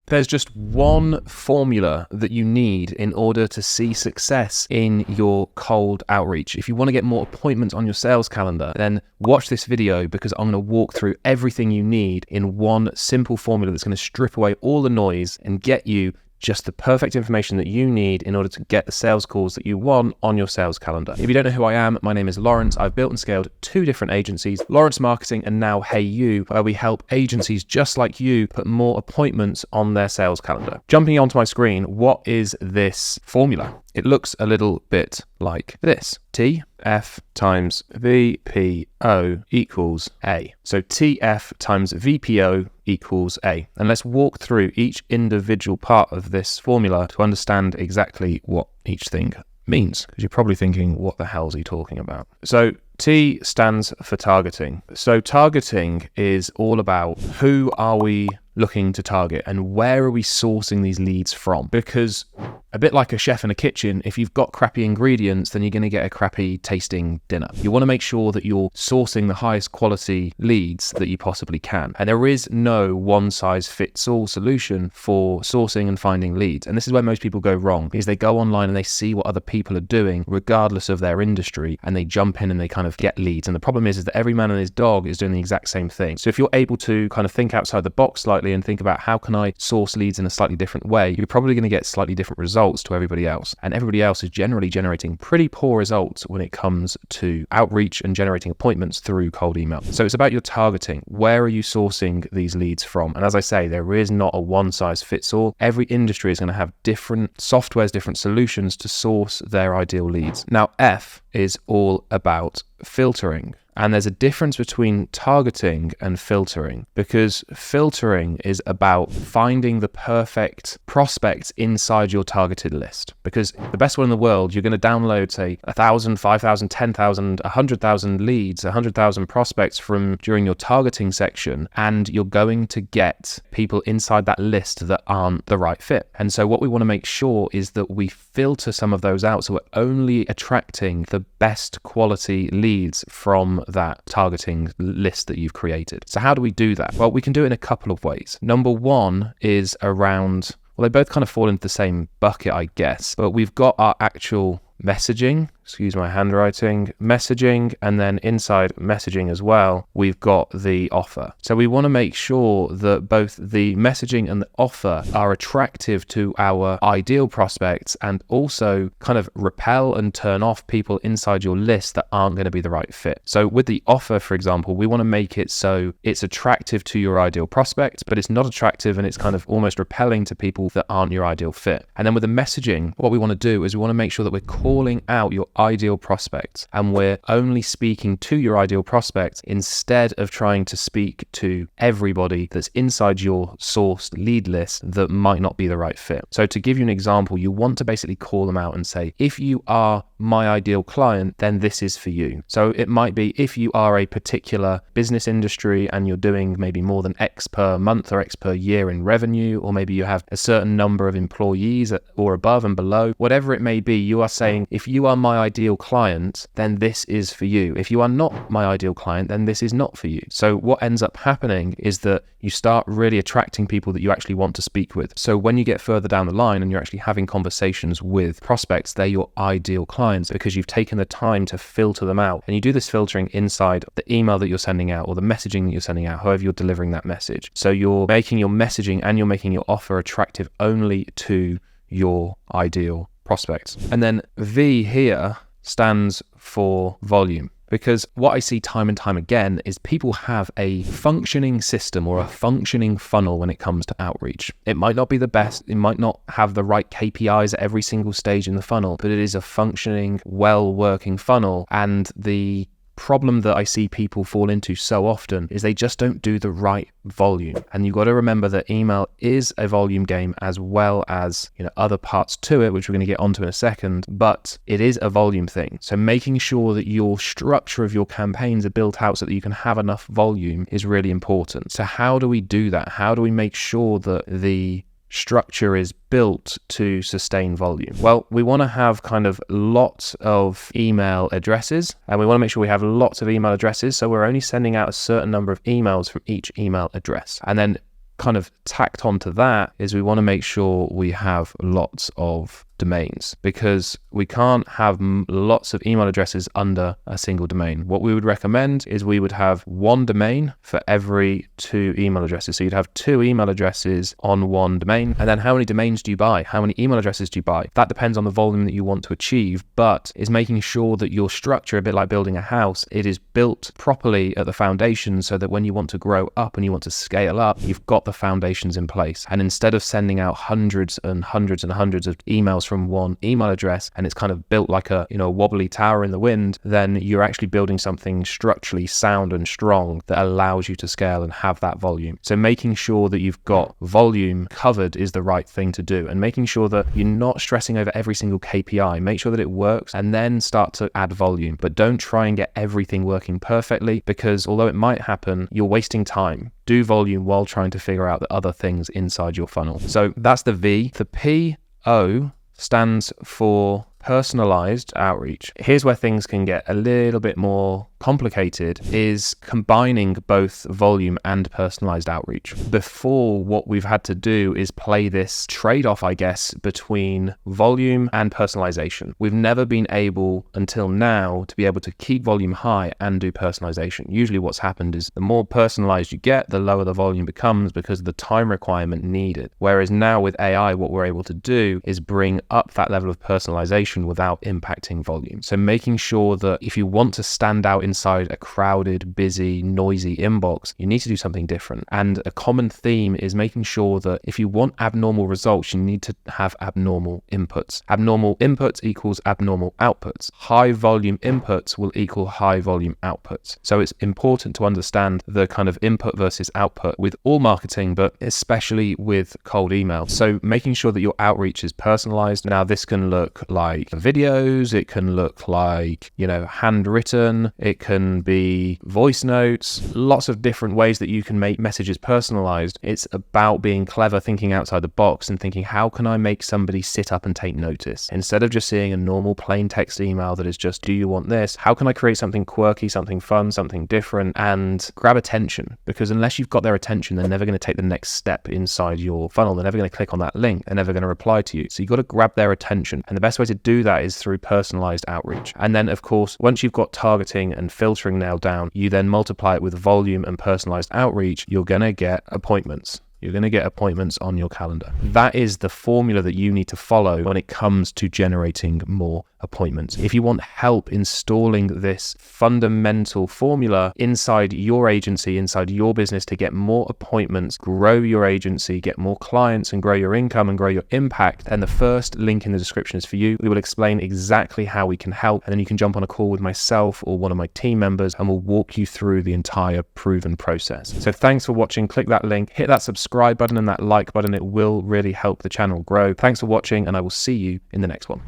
There's just one formula that you need in order to see success in your cold outreach. If you want to get more appointments on your sales calendar, then watch this video because I'm going to walk through everything you need in one simple formula that's going to strip away all the noise and get you just the perfect information that you need in order to get the sales calls that you want on your sales calendar. If you don't know who I am, my name is Laurence. I've built and scaled 2 different agencies, Laurence Marketing and now Hey You, where we help agencies just like you put more appointments on their sales calendar. Jumping onto my screen, what is this formula? It looks a little bit like this. TF times VPO equals A. So TF times VPO equals A. And let's walk through each individual part of this formula to understand exactly what each thing means. Because you're probably thinking, what the hell is he talking about? So T stands for targeting. So targeting is all about who are we looking to target and where are we sourcing these leads from? Because a bit like a chef in a kitchen, if you've got crappy ingredients, then you're going to get a crappy tasting dinner. You want to make sure that you're sourcing the highest quality leads that you possibly can. And there is no one size fits all solution for sourcing and finding leads. And this is where most people go wrong, is they go online and they see what other people are doing, regardless of their industry, and they jump in and they kind of get leads. And the problem is that every man and his dog is doing the exact same thing. So if you're able to kind of think outside the box slightly and think about how can I source leads in a slightly different way, you're probably going to get slightly different results to everybody else. And everybody else is generally generating pretty poor results when it comes to outreach and generating appointments through cold email. So it's about your targeting. Where are you sourcing these leads from? And as I say, there is not a one size fits all. Every industry is going to have different softwares, different solutions to source their ideal leads. Now, F is all about filtering. And there's a difference between targeting and filtering, because filtering is about finding the perfect prospects inside your targeted list. Because the best one in the world, you're going to download, say, 1,000, 5,000, 10,000, 100,000 leads, 100,000 prospects from during your targeting section, and you're going to get people inside that list that aren't the right fit. And so what we want to make sure is that we filter some of those out, so we're only attracting the best quality leads from that targeting list that you've created. So how do we do that? Well, we can do it in a couple of ways. Number one is around, well, they both kind of fall into the same bucket, I guess, but we've got our actual messaging, excuse my handwriting, messaging, and then inside messaging as well, we've got the offer. So we want to make sure that both the messaging and the offer are attractive to our ideal prospects and also kind of repel and turn off people inside your list that aren't going to be the right fit. So with the offer, for example, we want to make it so it's attractive to your ideal prospect, but it's not attractive and it's kind of almost repelling to people that aren't your ideal fit. And then with the messaging, what we want to do is we want to make sure that we're calling out your ideal prospects and we're only speaking to your ideal prospects instead of trying to speak to everybody that's inside your sourced lead list that might not be the right fit. So to give you an example, you want to basically call them out and say, if you are my ideal client, then this is for you. So it might be if you are a particular business industry and you're doing maybe more than X per month or X per year in revenue, or maybe you have a certain number of employees or above and below, whatever it may be, you are saying, if you are my ideal client, then this is for you. If you are not my ideal client, then this is not for you. So what ends up happening is that you start really attracting people that you actually want to speak with. So when you get further down the line and you're actually having conversations with prospects, they're your ideal clients because you've taken the time to filter them out. And you do this filtering inside the email that you're sending out or the messaging that you're sending out, however you're delivering that message. So you're making your messaging and you're making your offer attractive only to your ideal prospects. And then V here stands for volume. Because what I see time and time again is people have a functioning system or a functioning funnel when it comes to outreach. It might not be the best, it might not have the right KPIs at every single stage in the funnel, but it is a functioning, well-working funnel. And the problem that I see people fall into so often is they just don't do the right volume. And you've got to remember that email is a volume game as well as, other parts to it, which we're going to get onto in a second, but it is a volume thing. So making sure that your structure of your campaigns are built out so that you can have enough volume is really important. So how do we do that? How do we make sure that the structure is built to sustain volume? Well, we want to have kind of lots of email addresses, and we want to make sure we have lots of email addresses. So we're only sending out a certain number of emails from each email address. And then kind of tacked onto that is we want to make sure we have lots of domains, because we can't have lots of email addresses under a single domain. What we would recommend is we would have one domain for every 2 email addresses. So you'd have 2 email addresses on one domain. And then how many domains do you buy? How many email addresses do you buy? That depends on the volume that you want to achieve, but is making sure that your structure, a bit like building a house, it is built properly at the foundation so that when you want to grow up and you want to scale up, you've got the foundations in place. And instead of sending out hundreds and hundreds and hundreds of emails from one email address and it's kind of built like a wobbly tower in the wind, then you're actually building something structurally sound and strong that allows you to scale and have that volume. So making sure that you've got volume covered is the right thing to do, and making sure that you're not stressing over every single KPI. Make sure that it works and then start to add volume, but don't try and get everything working perfectly, because although it might happen, you're wasting time. Do volume while trying to figure out the other things inside your funnel. So that's the V. The PO stands for personalized outreach. Here's where things can get a little bit more complicated, is combining both volume and personalized outreach. Before, what we've had to do is play this trade-off, I guess, between volume and personalization. We've never been able until now to be able to keep volume high and do personalization. Usually what's happened is the more personalized you get, the lower the volume becomes because of the time requirement needed. Whereas now with AI, what we're able to do is bring up that level of personalization without impacting volume. So making sure that if you want to stand out inside a crowded, busy, noisy inbox, you need to do something different. And a common theme is making sure that if you want abnormal results, you need to have abnormal inputs. Abnormal inputs equals abnormal outputs. High volume inputs will equal high volume outputs. So it's important to understand the kind of input versus output with all marketing, but especially with cold email. So making sure that your outreach is personalized. Now, this can look like videos, it can look like, handwritten, it can be voice notes, lots of different ways that you can make messages personalized. It's about being clever, thinking outside the box and thinking, how can I make somebody sit up and take notice? Instead of just seeing a normal plain text email that is just, do you want this? How can I create something quirky, something fun, something different, and grab attention? Because unless you've got their attention, they're never going to take the next step inside your funnel. They're never going to click on that link. They're never going to reply to you. So you've got to grab their attention. And the best way to do that is through personalized outreach. And then, of course, once you've got targeting and filtering nailed down, you then multiply it with volume and personalized outreach, you're going to get appointments. You're going to get appointments on your calendar. That is the formula that you need to follow when it comes to generating more appointments. If you want help installing this fundamental formula inside your agency, inside your business to get more appointments, grow your agency, get more clients and grow your income and grow your impact, then the first link in the description is for you. We will explain exactly how we can help, and then you can jump on a call with myself or one of my team members and we'll walk you through the entire proven process. So thanks for watching. Click that link, hit that subscribe button and that like button. It will really help the channel grow. Thanks for watching, and I will see you in the next one.